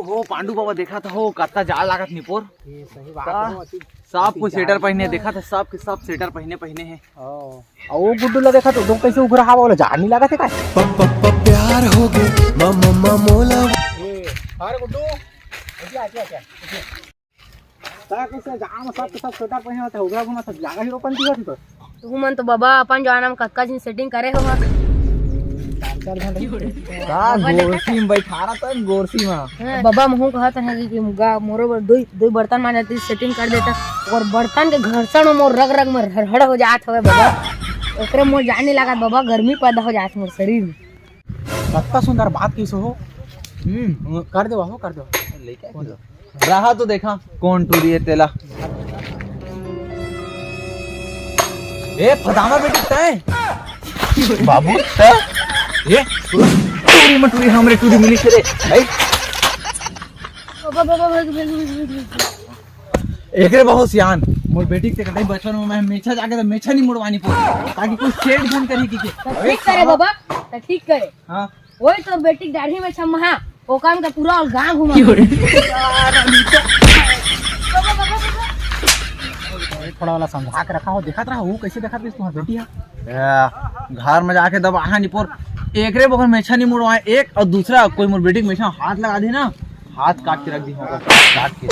हो पांडू बाबा देखा था हो कत्ता जाल लागत निपोर ये सही बात है। सब कुछ स्वेटर पहने देखा था सब के सब स्वेटर पहने हैं। ओ गुड्डू ला देखा तो कैसे उभरा हवा वाला जान नहीं लगा थे काय प्यार हो गए मम्मा मोला। अरे गुड्डू अच्छा ता कैसे जाम सब के सब स्वेटर पहने होते उभरा घुमा सब जागा हीरो पंती होती तो तू मन तो बाबा अपन जाना में कक्का जी सेटिंग करे हो गोरसी में बैठा रहा था गोरसी में बाबा महू कहत है कि मुगा मोरो दो बर्तन मान जाती सेटिंग कर देता और बर्तन के घर्षण में मोर रग में हड़हड़ हो जात हवे बाबा एकरे मोर जाने लगा बाबा गर्मी पैदा हो जात मोर शरीर में। कत्ता सुंदर बात कैसे हो कर दो रहा तो देखा कौन टूरी है तेला ए फदामा बेटी तय बाबू तय ये टूरी मटूरी हमरे टूरी मिली रे भाई एकरे बहुत सियान मोर बेटी से कटाई बचपन में मैं मेछा जाके तो मेछा नहीं मुड़वानी पड़ी ताकि कुछ छेड़ छाड़ करी की ठीक करे बाबा तो ठीक करे। हां वही तो बेटी दाढ़ी में छमहा ओ काम का पूरा गांव घुमा थोड़ा वाला समझा के रखा हो देखत रहा वो कैसे देखत तू बेटी घर में जाके दब आहा निपोर एकरे बगल मेछा नहीं मुड़वाए एक और दूसरा कोई मोर बेटी के मेछा हाथ लगा दी ना हाथ काट के रख दी होगा काट के